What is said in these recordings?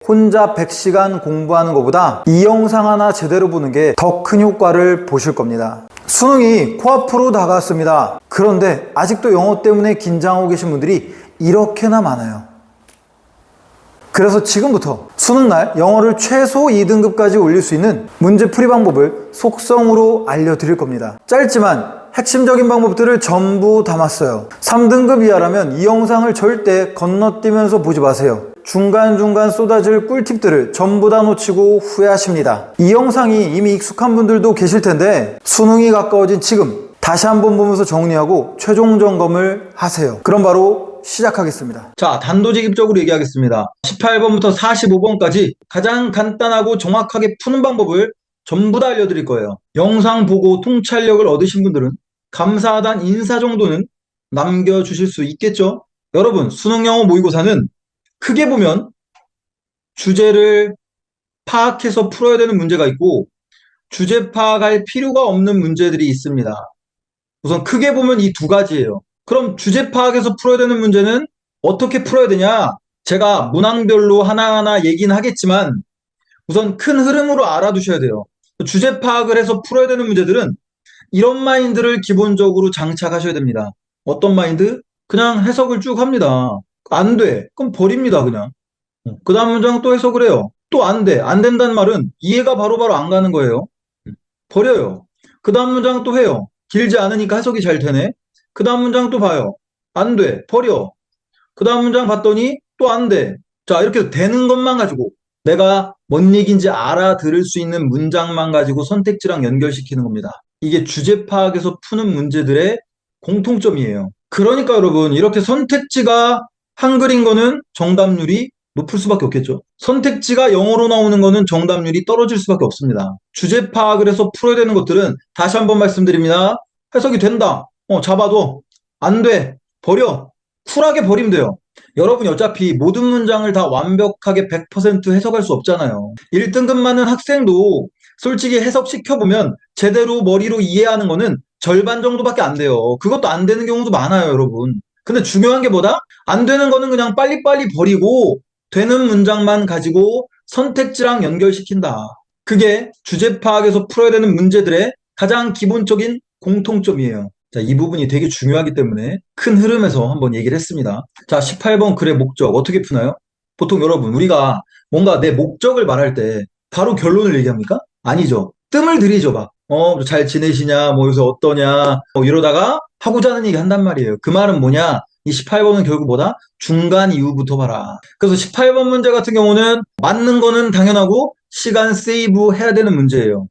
혼자 100시간 공부하는 것보다 이 영상 하나 제대로 보는 게 더 큰 효과를 보실 겁니다. 수능이 코앞으로 다가왔습니다. 그런데 아직도 영어 때문에 긴장하고 계신 분들이 이렇게나 많아요. 그래서 지금부터 수능날 영어를 최소 2등급까지 올릴 수 있는 문제 풀이 방법을 속성으로 알려드릴 겁니다. 짧지만 핵심적인 방법들을 전부 담았어요. 3등급 이하라면 이 영상을 절대 건너뛰면서 보지 마세요. 중간중간 쏟아질 꿀팁들을 전부 다 놓치고 후회하십니다. 이 영상이 이미 익숙한 분들도 계실 텐데 수능이 가까워진 지금 다시 한번 보면서 정리하고 최종 점검을 하세요. 그럼 바로 시작하겠습니다. 자, 단도직입적으로 얘기하겠습니다. 18번부터 45번까지 가장 간단하고 정확하게 푸는 방법을 전부 다 알려드릴 거예요. 영상 보고 통찰력을 얻으신 분들은 감사하단 인사 정도는 남겨주실 수 있겠죠? 여러분, 수능영어 모의고사는 크게 보면 주제를 파악해서 풀어야 되는 문제가 있고 주제 파악할 필요가 없는 문제들이 있습니다. 우선 크게 보면 이 두 가지예요. 그럼 주제 파악해서 풀어야 되는 문제는 어떻게 풀어야 되냐? 제가 문항별로 하나하나 얘기는 하겠지만 우선 큰 흐름으로 알아두셔야 돼요. 주제 파악을 해서 풀어야 되는 문제들은 이런 마인드를 기본적으로 장착하셔야 됩니다. 어떤 마인드? 그냥 해석을 쭉 합니다. 안 돼. 그럼 버립니다, 그냥. 그 다음 문장 또 해석을 해요. 또 안 돼. 안 된다는 말은 이해가 바로바로 안 가는 거예요. 버려요. 그 다음 문장 또 해요. 길지 않으니까 해석이 잘 되네. 그 다음 문장 또 봐요. 안 돼. 버려. 그 다음 문장 봤더니 또 안 돼. 자, 이렇게 되는 것만 가지고 내가 뭔 얘기인지 알아들을 수 있는 문장만 가지고 선택지랑 연결시키는 겁니다. 이게 주제 파악에서 푸는 문제들의 공통점이에요. 그러니까 여러분, 이렇게 선택지가 한글인 거는 정답률이 높을 수밖에 없겠죠. 선택지가 영어로 나오는 거는 정답률이 떨어질 수밖에 없습니다. 주제 파악을 해서 풀어야 되는 것들은 다시 한번 말씀드립니다. 해석이 된다. 잡아둬. 안 돼. 버려. 쿨하게 버리면 돼요. 여러분이 어차피 모든 문장을 다 완벽하게 100% 해석할 수 없잖아요. 1등급 맞는 학생도 솔직히 해석시켜보면 제대로 머리로 이해하는 거는 절반 정도밖에 안 돼요. 그것도 안 되는 경우도 많아요, 여러분. 근데 중요한 게 뭐다? 안 되는 거는 그냥 빨리빨리 버리고 되는 문장만 가지고 선택지랑 연결시킨다. 그게 주제 파악에서 풀어야 되는 문제들의 가장 기본적인 공통점이에요. 자, 이 부분이 되게 중요하기 때문에 큰 흐름에서 한번 얘기를 했습니다. 자, 18번 글의 목적 어떻게 푸나요? 보통 여러분, 우리가 뭔가 내 목적을 말할 때 바로 결론을 얘기합니까? 아니죠. 뜸을 들이죠, 막. 잘 지내시냐, 뭐 요새 어떠냐, 이러다가 하고자 하는 얘기 한단 말이에요. 그 말은 뭐냐? 이 18번은 결국 뭐다? 중간 이유부터 봐라. 그래서 18번 문제 같은 경우는 맞는 거는 당연하고 시간 세이브 해야 되는 문제예요.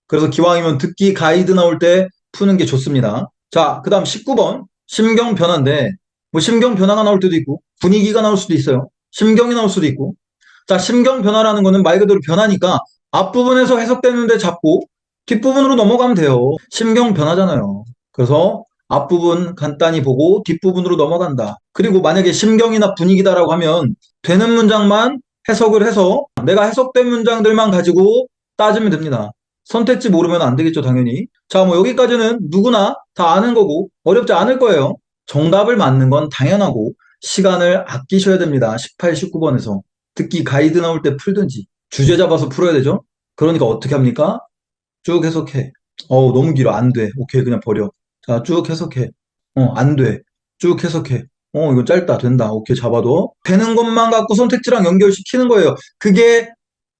그래서 기왕이면 듣기 가이드 나올 때 푸는 게 좋습니다. 자, 그 다음 19번 심경 변화인데 뭐 심경 변화가 나올 때도 있고 분위기가 나올 수도 있어요. 심경이 나올 수도 있고. 자, 심경 변화라는 거는 말 그대로 변하니까 앞부분에서 해석되는데 잡고 뒷부분으로 넘어가면 돼요. 심경 변하잖아요. 그래서 앞부분 간단히 보고 뒷부분으로 넘어간다. 그리고 만약에 심경이나 분위기다라고 하면 되는 문장만 해석을 해서 내가 해석된 문장들만 가지고 따지면 됩니다. 선택지 모르면 안 되겠죠, 당연히. 자, 뭐 여기까지는 누구나 다 아는 거고 어렵지 않을 거예요. 정답을 맞는 건 당연하고 시간을 아끼셔야 됩니다. 18, 19번에서. 듣기 가이드 나올 때 풀든지 주제 잡아서 풀어야 되죠. 그러니까 어떻게 합니까? 쭉 해석해. 너무 길어. 안 돼. 오케이, 그냥 버려. 자, 쭉 해석해. 안 돼. 쭉 해석해. 이거 짧다. 된다. 오케이, 잡아둬. 되는 것만 갖고 선택지랑 연결시키는 거예요. 그게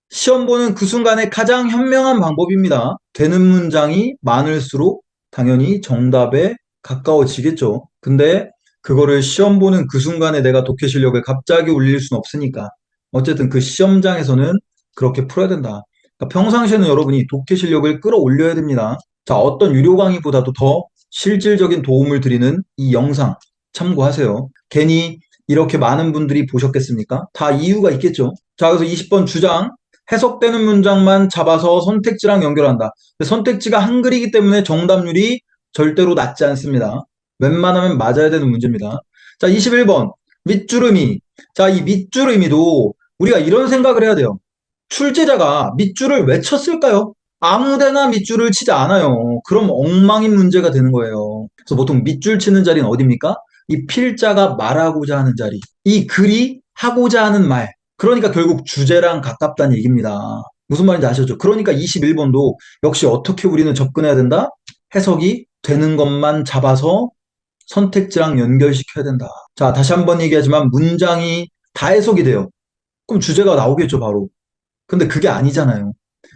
시험 보는 그 순간에 가장 현명한 방법입니다. 되는 문장이 많을수록 당연히 정답에 가까워지겠죠. 근데 그거를 시험 보는 그 순간에 내가 독해 실력을 갑자기 올릴 수는 없으니까 어쨌든 그 시험장에서는 그렇게 풀어야 된다. 그러니까 평상시에는 여러분이 독해 실력을 끌어올려야 됩니다. 자, 어떤 유료 강의보다도 더 실질적인 도움을 드리는 이 영상 참고하세요. 괜히 이렇게 많은 분들이 보셨겠습니까? 다 이유가 있겠죠. 자, 그래서 20번 주장 해석되는 문장만 잡아서 선택지랑 연결한다. 선택지가 한글이기 때문에 정답률이 절대로 낮지 않습니다. 웬만하면 맞아야 되는 문제입니다. 자, 21번 밑주름이. 자, 이 밑주름이도 우리가 이런 생각을 해야 돼요. 출제자가 밑줄을 왜 쳤을까요? 아무데나 밑줄을 치지 않아요. 그럼 엉망인 문제가 되는 거예요. 그래서 보통 밑줄 치는 자리는 어디입니까? 이 필자가 말하고자 하는 자리. 이 글이 하고자 하는 말. 그러니까 결국 주제랑 가깝다는 얘기입니다. 무슨 말인지 아시죠? 그러니까 21번도 역시 어떻게 우리는 접근해야 된다? 해석이 되는 것만 잡아서 선택지랑 연결시켜야 된다. 자, 다시 한번 얘기하지만 문장이 다 해석이 돼요. 그럼 주제가 나오겠죠, 바로. 근데 그게 아니잖아요.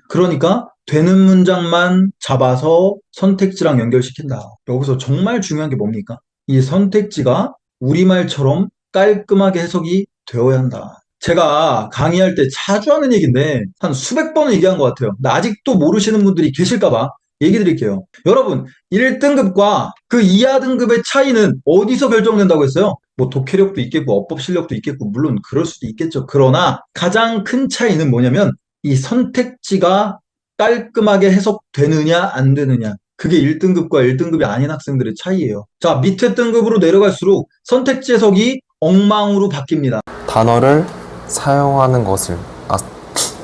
그러니까 되는 문장만 잡아서 선택지랑 연결시킨다. 여기서 정말 중요한 게 뭡니까? 이 선택지가 우리말처럼 깔끔하게 해석이 되어야 한다. 제가 강의할 때 자주 하는 얘기인데 한 수백 번을 얘기한 것 같아요. 근데 아직도 모르시는 분들이 계실까 봐 얘기 드릴게요. 여러분, 1등급과 그 이하 등급의 차이는 어디서 결정된다고 했어요? 뭐 독해력도 있겠고 어법 실력도 있겠고 물론 그럴 수도 있겠죠. 그러나 가장 큰 차이는 뭐냐면 이 선택지가 깔끔하게 해석되느냐 안 되느냐. 그게 1등급과 1등급이 아닌 학생들의 차이예요. 자, 밑에 등급으로 내려갈수록 선택지 해석이 엉망으로 바뀝니다. 단어를 사용하는 것을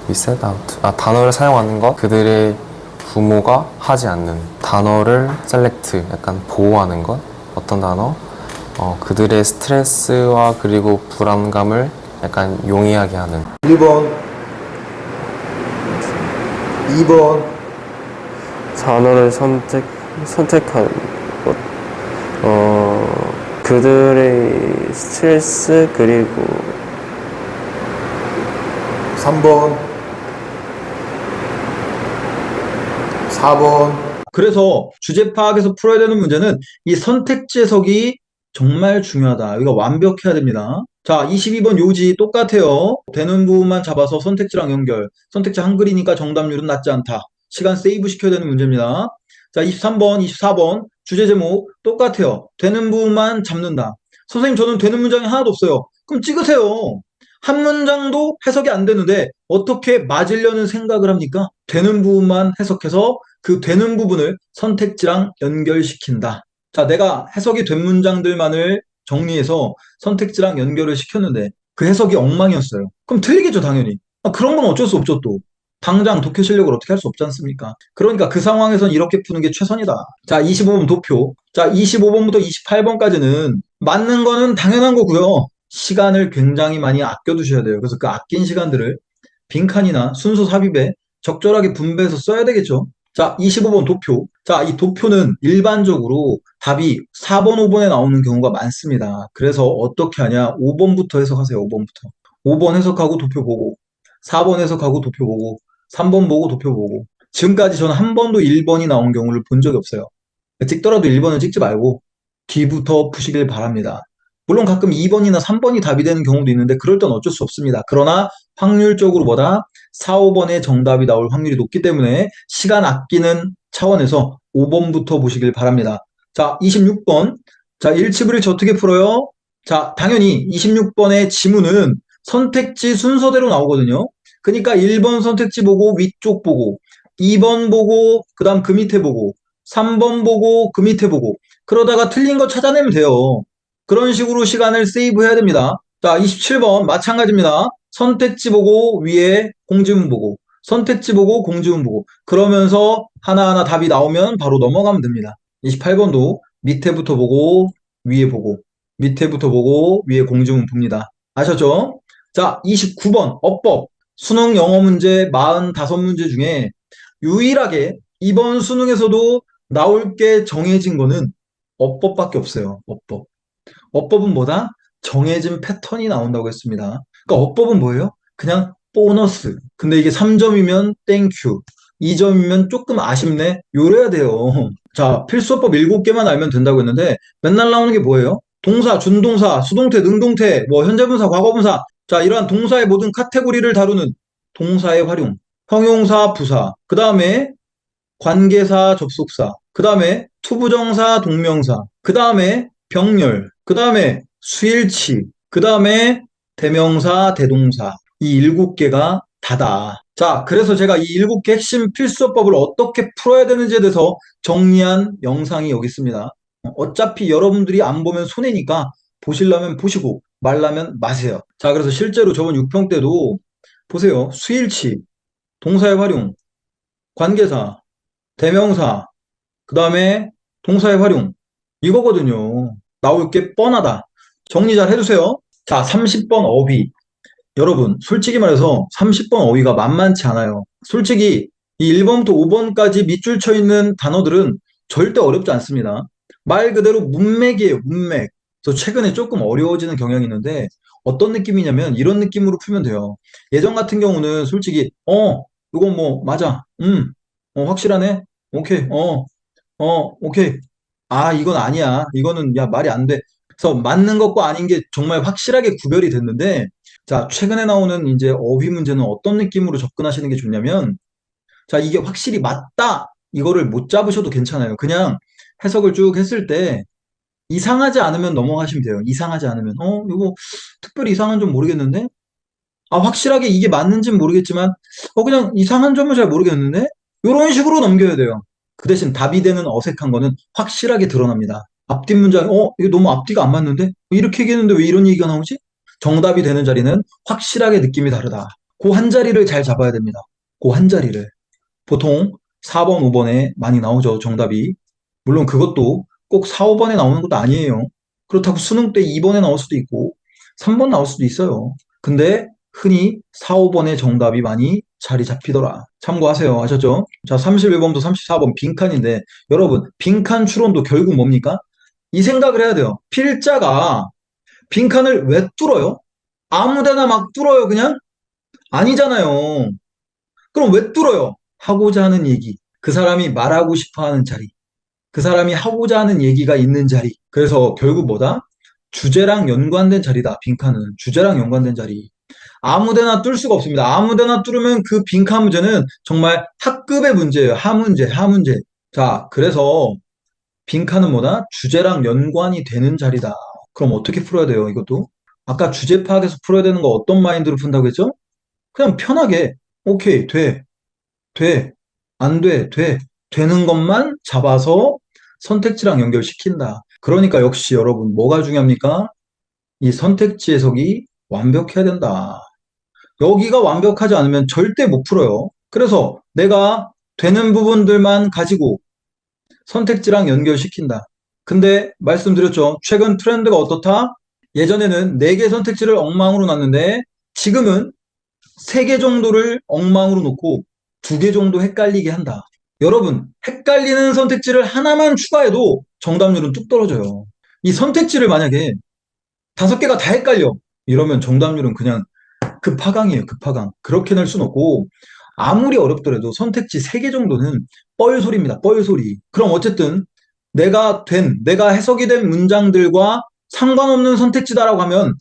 reset out. 단어를 사용하는 것 그들의 부모가 하지 않는 단어를 select 약간 보호하는 것 어떤 단어 그들의 스트레스와 그리고 불안감을 약간 용이하게 하는 1번, 2번, 단어를 선택하는 것. 그들의 스트레스 그리고 3번, 4번. 그래서 주제 파악에서 풀어야 되는 문제는 이 선택지 해석이 정말 중요하다. 여기가 완벽해야 됩니다. 자, 22번 요지 똑같아요. 되는 부분만 잡아서 선택지랑 연결. 선택지 한글이니까 정답률은 낮지 않다. 시간 세이브 시켜야 되는 문제입니다. 자, 23번, 24번 주제 제목 똑같아요. 되는 부분만 잡는다. 선생님, 저는 되는 문장이 하나도 없어요. 그럼 찍으세요. 한 문장도 해석이 안 되는데 어떻게 맞으려는 생각을 합니까? 되는 부분만 해석해서 그 되는 부분을 선택지랑 연결시킨다. 자, 내가 해석이 된 문장들만을 정리해서 선택지랑 연결을 시켰는데 그 해석이 엉망이었어요. 그럼 틀리겠죠, 당연히. 그런 건 어쩔 수 없죠, 또. 당장 독해 실력을 어떻게 할 수 없지 않습니까? 그러니까 그 상황에선 이렇게 푸는 게 최선이다. 자, 25번 도표. 자, 25번부터 28번까지는 맞는 거는 당연한 거고요. 시간을 굉장히 많이 아껴두셔야 돼요. 그래서 그 아낀 시간들을 빈칸이나 순서 삽입에 적절하게 분배해서 써야 되겠죠. 자, 25번 도표. 자, 이 도표는 일반적으로 답이 4번, 5번에 나오는 경우가 많습니다. 그래서 어떻게 하냐? 5번부터 해석하세요, 5번부터. 5번 해석하고 도표 보고, 4번 해석하고 도표 보고, 3번 보고 도표 보고. 지금까지 저는 한 번도 1번이 나온 경우를 본 적이 없어요. 찍더라도 1번은 찍지 말고 뒤부터 푸시길 바랍니다. 물론 가끔 2번이나 3번이 답이 되는 경우도 있는데 그럴 땐 어쩔 수 없습니다. 그러나 확률적으로 보다 4, 5번의 정답이 나올 확률이 높기 때문에 시간 아끼는 차원에서 5번부터 보시길 바랍니다. 자, 26번. 자, 일치불일치 어떻게 풀어요? 자, 당연히 26번의 지문은 선택지 순서대로 나오거든요. 그러니까 1번 선택지 보고 위쪽 보고 2번 보고 그 다음 그 밑에 보고 3번 보고 그 밑에 보고 그러다가 틀린 거 찾아내면 돼요. 그런 식으로 시간을 세이브 해야 됩니다. 자, 27번 마찬가지입니다. 선택지 보고 위에 공지문 보고 선택지 보고 공지문 보고 그러면서 하나하나 답이 나오면 바로 넘어가면 됩니다. 28번도 밑에부터 보고 위에 보고 밑에부터 보고 위에 공지문 봅니다. 아셨죠? 자, 29번 어법 수능 영어 문제 45문제 중에 유일하게 이번 수능에서도 나올 게 정해진 거는 어법밖에 없어요. 어법. 어법은 뭐다? 정해진 패턴이 나온다고 했습니다. 그러니까 어법은 뭐예요? 그냥 보너스. 근데 이게 3점이면 땡큐. 2점이면 조금 아쉽네. 요래야 돼요. 자, 필수어법 7개만 알면 된다고 했는데 맨날 나오는 게 뭐예요? 동사, 준동사, 수동태, 능동태, 뭐 현재분사, 과거분사. 자, 이러한 동사의 모든 카테고리를 다루는 동사의 활용. 형용사, 부사. 그 다음에 관계사, 접속사. 그 다음에 투부정사, 동명사. 그 다음에 병렬. 그 다음에 수일치. 그 다음에 대명사, 대동사. 이 7개가 다다. 자, 그래서 제가 이 7개 핵심 필수어법을 어떻게 풀어야 되는지에 대해서 정리한 영상이 여기 있습니다. 어차피 여러분들이 안 보면 손해니까 보시려면 보시고 말라면 마세요. 자, 그래서 실제로 저번 6평 때도 보세요. 수일치, 동사의 활용, 관계사, 대명사, 그 다음에 동사의 활용. 이거거든요. 나올 게 뻔하다. 정리 잘 해두세요. 자, 30번 어휘. 여러분, 솔직히 말해서 30번 어휘가 만만치 않아요. 솔직히 이 1번부터 5번까지 밑줄 쳐 있는 단어들은 절대 어렵지 않습니다. 말 그대로 문맥이에요, 문맥. 그래서 최근에 조금 어려워지는 경향이 있는데 어떤 느낌이냐면 이런 느낌으로 풀면 돼요. 예전 같은 경우는 솔직히 이건 뭐 맞아, 확실하네, 오케이, 오케이. 아, 이건 아니야. 이거는, 야, 말이 안 돼. 그래서 맞는 것과 아닌 게 정말 확실하게 구별이 됐는데, 자, 최근에 나오는 이제 어휘 문제는 어떤 느낌으로 접근하시는 게 좋냐면, 자, 이게 확실히 맞다. 이거를 못 잡으셔도 괜찮아요. 그냥 해석을 쭉 했을 때, 이상하지 않으면 넘어가시면 돼요. 이상하지 않으면. 이거 특별히 이상한 점 모르겠는데? 아, 확실하게 이게 맞는지는 모르겠지만, 그냥 이상한 점은 잘 모르겠는데? 이런 식으로 넘겨야 돼요. 그 대신 답이 되는 어색한 거는 확실하게 드러납니다. 앞뒤 문장, 이거 너무 앞뒤가 안 맞는데? 이렇게 얘기했는데 왜 이런 얘기가 나오지? 정답이 되는 자리는 확실하게 느낌이 다르다. 그 한 자리를 잘 잡아야 됩니다. 그 한 자리를. 보통 4번, 5번에 많이 나오죠, 정답이. 물론 그것도 꼭 4, 5번에 나오는 것도 아니에요. 그렇다고 수능 때 2번에 나올 수도 있고 3번 나올 수도 있어요. 근데 흔히 4, 5번의 정답이 많이 자리 잡히더라. 참고하세요. 아셨죠? 자, 31번부터 34번 빈칸인데 여러분, 빈칸 추론도 결국 뭡니까? 이 생각을 해야 돼요. 필자가 빈칸을 왜 뚫어요? 아무데나 막 뚫어요, 그냥? 아니잖아요. 그럼 왜 뚫어요? 하고자 하는 얘기. 그 사람이 말하고 싶어 하는 자리. 그 사람이 하고자 하는 얘기가 있는 자리. 그래서 결국 뭐다? 주제랑 연관된 자리다. 빈칸은. 주제랑 연관된 자리. 아무데나 뚫을 수가 없습니다. 아무데나 뚫으면 그 빈칸 문제는 정말 학급의 문제예요. 하문제, 하문제. 자, 그래서 빈칸은 뭐다? 주제랑 연관이 되는 자리다. 그럼 어떻게 풀어야 돼요, 이것도? 아까 주제 파악해서 풀어야 되는 거 어떤 마인드로 푼다고 했죠? 그냥 편하게, 오케이, 돼, 안 돼, 돼. 되는 것만 잡아서 선택지랑 연결시킨다. 그러니까 역시 여러분, 뭐가 중요합니까? 이 선택지 해석이 완벽해야 된다. 여기가 완벽하지 않으면 절대 못 풀어요. 그래서 내가 되는 부분들만 가지고 선택지랑 연결시킨다. 근데 말씀드렸죠. 최근 트렌드가 어떻다? 예전에는 4개 선택지를 엉망으로 놨는데 지금은 3개 정도를 엉망으로 놓고 2개 정도 헷갈리게 한다. 여러분, 헷갈리는 선택지를 하나만 추가해도 정답률은 뚝 떨어져요. 이 선택지를 만약에 5개가 다 헷갈려. 이러면 정답률은 그냥 급하강이에요, 급하강. 그렇게 낼 수는 없고, 아무리 어렵더라도 선택지 3개 정도는 뻘소리입니다, 뻘소리. 그럼 어쨌든 내가 해석이 된 문장들과 상관없는 선택지다라고 하면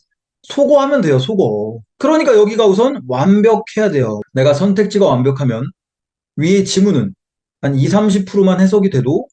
소거하면 돼요, 소거. 그러니까 여기가 우선 완벽해야 돼요. 내가 선택지가 완벽하면 위에 지문은 한 2, 30%만 해석이 돼도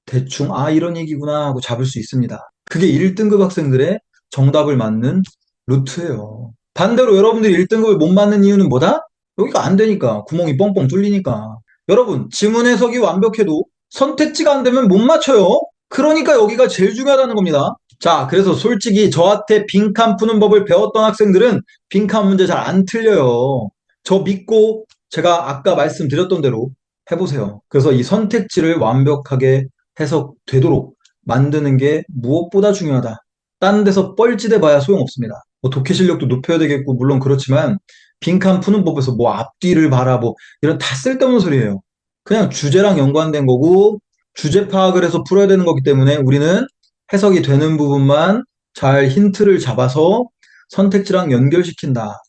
대충 이런 얘기구나 하고 잡을 수 있습니다. 그게 1등급 학생들의 정답을 맞는 루트예요. 반대로 여러분들이 1등급을 못 맞는 이유는 뭐다? 여기가 안 되니까. 구멍이 뻥뻥 뚫리니까. 여러분, 지문 해석이 완벽해도 선택지가 안 되면 못 맞춰요. 그러니까 여기가 제일 중요하다는 겁니다. 자, 그래서 솔직히 저한테 빈칸 푸는 법을 배웠던 학생들은 빈칸 문제 잘 안 틀려요. 저 믿고 제가 아까 말씀드렸던 대로 해보세요. 그래서 이 선택지를 완벽하게 해석되도록 만드는 게 무엇보다 중요하다. 딴 데서 뻘짓해 봐야 소용없습니다. 뭐 독해 실력도 높여야 되겠고 물론 그렇지만 빈칸 푸는 법에서 뭐 앞뒤를 봐라 뭐 이런 다 쓸데없는 소리예요. 그냥 주제랑 연관된 거고 주제 파악을 해서 풀어야 되는 거기 때문에 우리는 해석이 되는 부분만 잘 힌트를 잡아서 선택지랑 연결시킨다.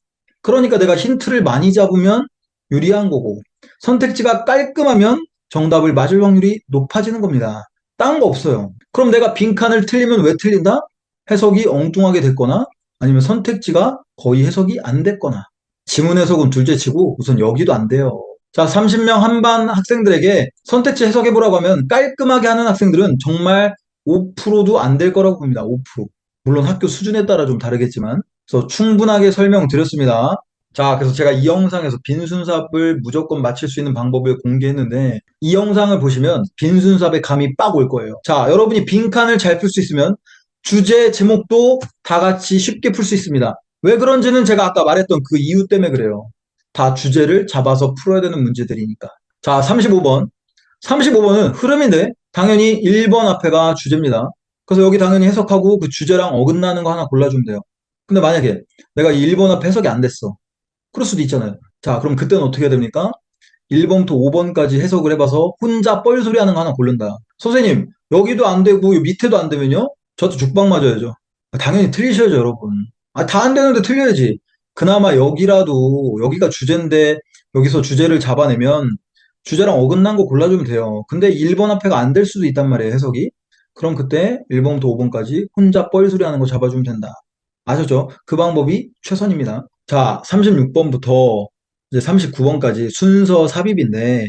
그러니까 내가 힌트를 많이 잡으면 유리한 거고 선택지가 깔끔하면 정답을 맞을 확률이 높아지는 겁니다. 딴 거 없어요. 그럼 내가 빈칸을 틀리면 왜 틀린다? 해석이 엉뚱하게 됐거나 아니면 선택지가 거의 해석이 안 됐거나 지문 해석은 둘째 치고 우선 여기도 안 돼요. 자, 30명 한반 학생들에게 선택지 해석해보라고 하면 깔끔하게 하는 학생들은 정말 5%도 안 될 거라고 봅니다. 5%. 물론 학교 수준에 따라 좀 다르겠지만 그래서 충분하게 설명드렸습니다. 자, 그래서 제가 이 영상에서 빈순삽을 무조건 맞힐 수 있는 방법을 공개했는데 이 영상을 보시면 빈순삽의 감이 빡 올 거예요. 자, 여러분이 빈칸을 잘 풀 수 있으면 주제 제목도 다 같이 쉽게 풀 수 있습니다. 왜 그런지는 제가 아까 말했던 그 이유 때문에 그래요. 다 주제를 잡아서 풀어야 되는 문제들이니까. 자, 35번. 35번은 흐름인데 당연히 1번 앞에가 주제입니다. 그래서 여기 당연히 해석하고 그 주제랑 어긋나는 거 하나 골라주면 돼요. 근데 만약에 내가 이 1번합 해석이 안 됐어. 그럴 수도 있잖아요. 자, 그럼 그때는 어떻게 해야 됩니까? 1번부터 5번까지 해석을 해봐서 혼자 뻘소리 하는 거 하나 고른다. 선생님, 여기도 안 되고 밑에도 안 되면요? 저도 죽방 맞아야죠. 당연히 틀리셔야죠, 여러분. 다 안 되는데 틀려야지. 그나마 여기라도, 여기가 주제인데, 여기서 주제를 잡아내면 주제랑 어긋난 거 골라주면 돼요. 근데 1번 앞에가 안 될 수도 있단 말이에요, 해석이. 그럼 그때 1번부터 5번까지 혼자 뻘소리 하는 거 잡아주면 된다. 아셨죠? 그 방법이 최선입니다. 자, 36번부터 이제 39번까지 순서 삽입인데,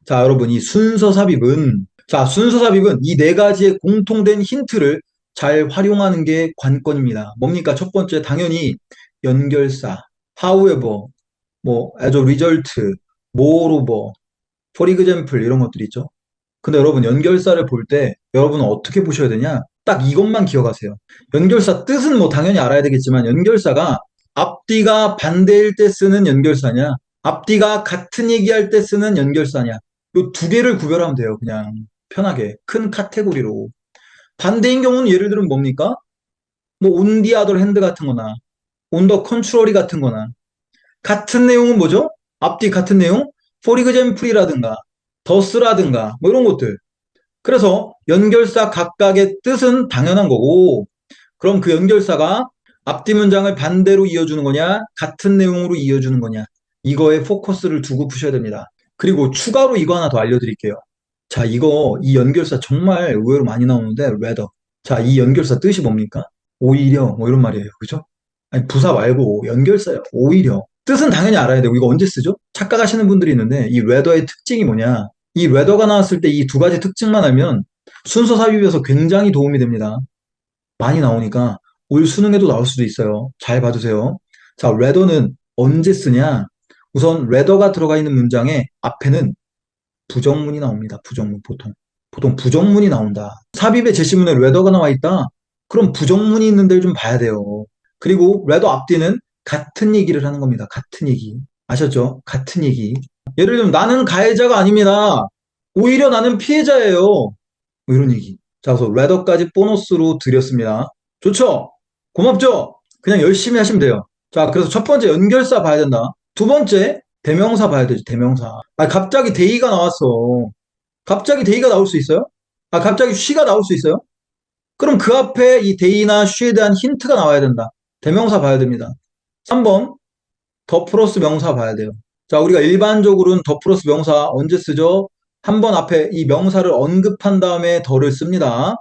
자, 여러분, 이 순서 삽입은, 자, 순서 삽입은 이 네 가지의 공통된 힌트를 잘 활용하는 게 관건입니다. 뭡니까? 첫 번째, 당연히 연결사, however, 뭐, as a result, moreover, for example, 이런 것들이 있죠. 근데 여러분, 연결사를 볼 때 여러분은 어떻게 보셔야 되냐? 딱 이것만 기억하세요. 연결사 뜻은 뭐 당연히 알아야 되겠지만, 연결사가 앞뒤가 반대일 때 쓰는 연결사냐, 앞뒤가 같은 얘기할 때 쓰는 연결사냐, 요 두 개를 구별하면 돼요. 그냥 편하게 큰 카테고리로. 반대인 경우는 예를 들면 뭡니까? 뭐 on the other hand 같은 거나 on the contrary 같은 거나. 같은 내용은 뭐죠? 앞뒤 같은 내용? for example이라든가 thus라든가 뭐 이런 것들. 그래서 연결사 각각의 뜻은 당연한 거고, 그럼 그 연결사가 앞뒤 문장을 반대로 이어주는 거냐, 같은 내용으로 이어주는 거냐, 이거에 포커스를 두고 푸셔야 됩니다. 그리고 추가로 이거 하나 더 알려드릴게요. 자, 이 연결사 정말 의외로 많이 나오는데, rather. 자, 이 연결사 뜻이 뭡니까? 오히려, 뭐 이런 말이에요. 그죠? 아니, 부사 말고 연결사요. 오히려. 뜻은 당연히 알아야 되고, 이거 언제 쓰죠? 착각하시는 분들이 있는데, 이 rather의 특징이 뭐냐? 이 rather가 나왔을 때 이 두 가지 특징만 알면 순서 삽입에서 굉장히 도움이 됩니다. 많이 나오니까 올 수능에도 나올 수도 있어요. 잘 봐주세요. 자, rather는 언제 쓰냐? 우선 rather가 들어가 있는 문장의 앞에는 부정문이 나옵니다. 부정문 보통. 보통 부정문이 나온다. 삽입의 제시문에 rather가 나와 있다. 그럼 부정문이 있는 데를 좀 봐야 돼요. 그리고 rather 앞뒤는 같은 얘기를 하는 겁니다. 같은 얘기. 아셨죠? 같은 얘기. 예를 들면 나는 가해자가 아닙니다. 오히려 나는 피해자예요. 뭐 이런 얘기. 자, 그래서 rather까지 보너스로 드렸습니다. 좋죠? 고맙죠? 그냥 열심히 하시면 돼요. 자, 그래서 첫 번째 연결사 봐야 된다. 두 번째 대명사 봐야 되지, 대명사. 갑자기 대의가 나왔어. 갑자기 대의가 나올 수 있어요? 갑자기 쉬가 나올 수 있어요? 그럼 그 앞에 이 대의나 쉬에 대한 힌트가 나와야 된다. 대명사 봐야 됩니다. 3번 더 플러스 명사 봐야 돼요. 자, 우리가 일반적으로는 더 플러스 명사 언제 쓰죠? 한 번 앞에 이 명사를 언급한 다음에 더를 씁니다.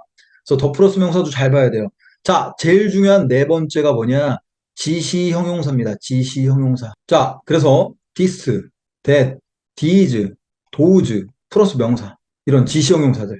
그래서 더 플러스 명사도 잘 봐야 돼요. 자, 제일 중요한 네 번째가 뭐냐? 지시 형용사입니다. 지시 형용사. 자, 그래서 this, that, these, those 플러스 명사. 이런 지시 형용사들.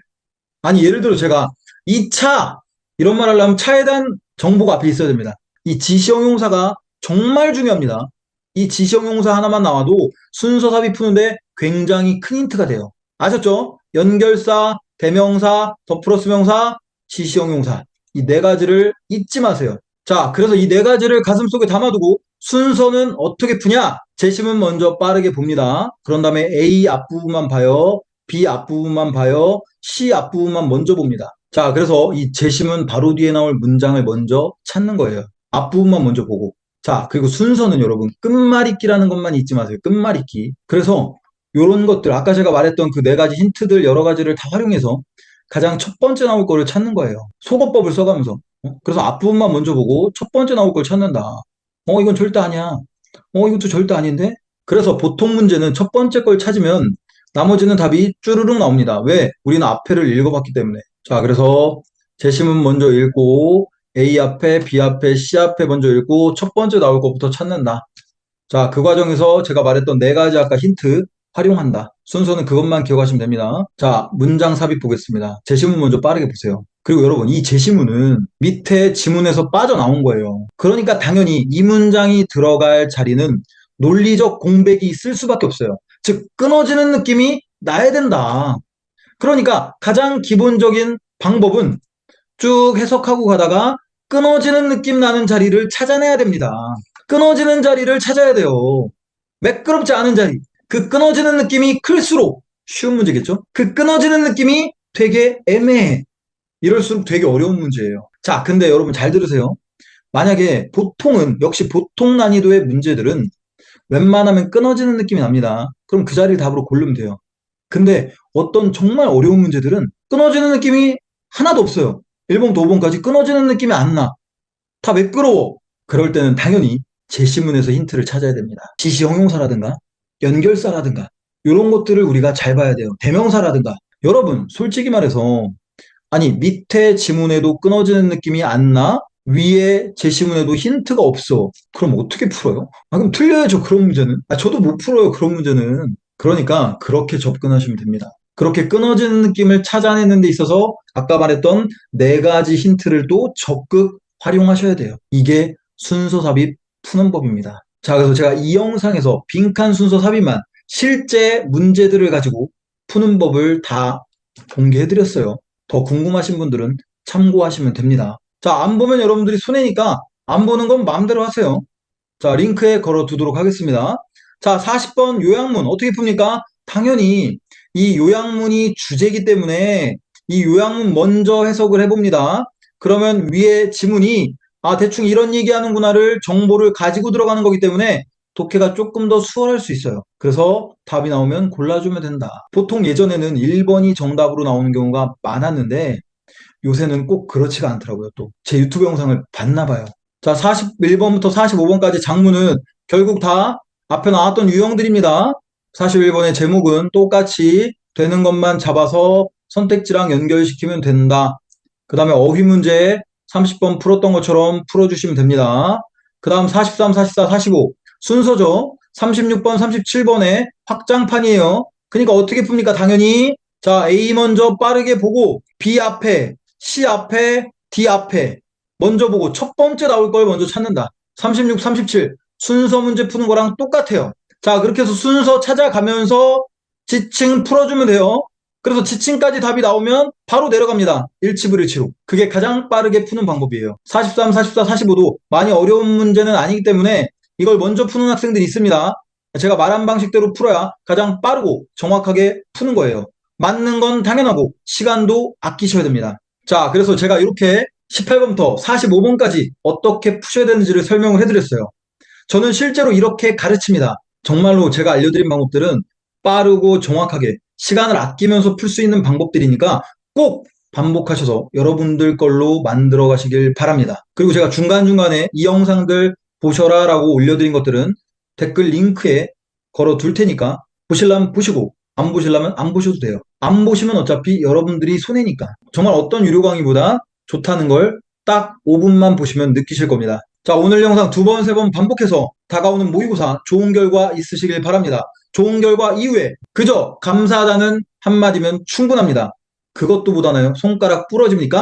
아니, 예를 들어 제가 이 차 이런 말 하려면 차에 대한 정보가 앞에 있어야 됩니다. 이 지시 형용사가 정말 중요합니다. 이 지시 형용사 하나만 나와도 순서 삽입 푸는데 굉장히 큰 힌트가 돼요. 아셨죠? 연결사, 대명사, 더 플러스 명사, 지시 형용사. 이 네 가지를 잊지 마세요. 자, 그래서 이 네 가지를 가슴속에 담아두고 순서는 어떻게 푸냐? 제시문 먼저 빠르게 봅니다. 그런 다음에 A 앞부분만 봐요. B 앞부분만 봐요. C 앞부분만 먼저 봅니다. 자, 그래서 이 제시문 바로 뒤에 나올 문장을 먼저 찾는 거예요. 앞부분만 먼저 보고. 자, 그리고 순서는 여러분 끝말잇기라는 것만 잊지 마세요. 끝말잇기. 그래서 요런 것들, 아까 제가 말했던 그 네 가지 힌트들 여러 가지를 다 활용해서 가장 첫 번째 나올 거를 찾는 거예요. 속어법을 써가면서. 그래서 앞부분만 먼저 보고 첫 번째 나올 걸 찾는다. 이건 절대 아니야. 이것도 절대 아닌데? 그래서 보통 문제는 첫 번째 걸 찾으면 나머지는 답이 쭈르륵 나옵니다. 왜? 우리는 앞에를 읽어봤기 때문에. 자, 그래서 제시문 먼저 읽고 A 앞에, B 앞에, C 앞에 먼저 읽고 첫 번째 나올 것부터 찾는다. 자, 그 과정에서 제가 말했던 네 가지 아까 힌트 활용한다. 순서는 그것만 기억하시면 됩니다. 자, 문장 삽입 보겠습니다. 제시문 먼저 빠르게 보세요. 그리고 여러분, 이 제시문은 밑에 지문에서 빠져나온 거예요. 그러니까 당연히 이 문장이 들어갈 자리는 논리적 공백이 있을 수밖에 없어요. 즉, 끊어지는 느낌이 나야 된다. 그러니까 가장 기본적인 방법은 쭉 해석하고 가다가 끊어지는 느낌 나는 자리를 찾아내야 됩니다. 끊어지는 자리를 찾아야 돼요. 매끄럽지 않은 자리. 그 끊어지는 느낌이 클수록 쉬운 문제겠죠? 그 끊어지는 느낌이 되게 애매해. 이럴수록 되게 어려운 문제예요. 자, 근데 여러분 잘 들으세요. 만약에 역시 보통 난이도의 문제들은 웬만하면 끊어지는 느낌이 납니다. 그럼 그 자리를 답으로 고르면 돼요. 근데 어떤 정말 어려운 문제들은 끊어지는 느낌이 하나도 없어요. 1번부터 5번까지 끊어지는 느낌이 안 나. 다 매끄러워. 그럴 때는 당연히 제시문에서 힌트를 찾아야 됩니다. 지시 형용사라든가 연결사라든가 이런 것들을 우리가 잘 봐야 돼요. 대명사라든가. 여러분 솔직히 말해서 아니 밑에 지문에도 끊어지는 느낌이 안 나? 위에 제시문에도 힌트가 없어. 그럼 어떻게 풀어요? 그럼 틀려야죠 그런 문제는. 저도 못 풀어요 그런 문제는. 그러니까 그렇게 접근하시면 됩니다. 그렇게 끊어지는 느낌을 찾아내는 데 있어서 아까 말했던 4가지 힌트를 또 적극 활용하셔야 돼요. 이게 순서 삽입 푸는 법입니다. 자, 그래서 제가 이 영상에서 빈칸 순서 삽입만 실제 문제들을 가지고 푸는 법을 다 공개해드렸어요. 더 궁금하신 분들은 참고하시면 됩니다. 자, 안 보면 여러분들이 손해니까 안 보는 건 마음대로 하세요. 자, 링크에 걸어 두도록 하겠습니다. 자, 40번 요약문 어떻게 풉니까? 당연히 이 요약문이 주제이기 때문에 이 요약문 먼저 해석을 해봅니다. 그러면 위에 지문이 대충 이런 얘기하는구나를 정보를 가지고 들어가는 거기 때문에 독해가 조금 더 수월할 수 있어요. 그래서 답이 나오면 골라주면 된다. 보통 예전에는 1번이 정답으로 나오는 경우가 많았는데 요새는 꼭 그렇지가 않더라고요. 또 제 유튜브 영상을 봤나 봐요. 자, 41번부터 45번까지 장문은 결국 다 앞에 나왔던 유형들입니다. 41번의 제목은 똑같이 되는 것만 잡아서 선택지랑 연결시키면 된다. 그 다음에 어휘 문제 30번 풀었던 것처럼 풀어주시면 됩니다. 그 다음 43, 44, 45 순서죠. 36번, 37번에 확장판이에요. 그러니까 어떻게 풉니까? 당연히 자, A 먼저 빠르게 보고 B 앞에, C 앞에, D 앞에 먼저 보고 첫 번째 나올 걸 먼저 찾는다. 36, 37 순서 문제 푸는 거랑 똑같아요. 자, 그렇게 해서 순서 찾아가면서 지층 풀어주면 돼요. 그래서 지층까지 답이 나오면 바로 내려갑니다. 일치불일치로. 그게 가장 빠르게 푸는 방법이에요. 43, 44, 45도 많이 어려운 문제는 아니기 때문에 이걸 먼저 푸는 학생들이 있습니다. 제가 말한 방식대로 풀어야 가장 빠르고 정확하게 푸는 거예요. 맞는 건 당연하고 시간도 아끼셔야 됩니다. 자, 그래서 제가 이렇게 18번부터 45번까지 어떻게 푸셔야 되는지를 설명을 해드렸어요. 저는 실제로 이렇게 가르칩니다. 정말로 제가 알려드린 방법들은 빠르고 정확하게 시간을 아끼면서 풀 수 있는 방법들이니까 꼭 반복하셔서 여러분들 걸로 만들어 가시길 바랍니다. 그리고 제가 중간중간에 이 영상들 보셔라 라고 올려드린 것들은 댓글 링크에 걸어 둘 테니까 보시려면 보시고 안 보시려면 안 보셔도 돼요. 안 보시면 어차피 여러분들이 손해니까. 정말 어떤 유료 강의보다 좋다는 걸 딱 5분만 보시면 느끼실 겁니다. 자, 오늘 영상 2번, 3번 반복해서 다가오는 모의고사 좋은 결과 있으시길 바랍니다. 좋은 결과 이후에 그저 감사하다는 한마디면 충분합니다. 그것도 못하나요? 손가락 부러집니까?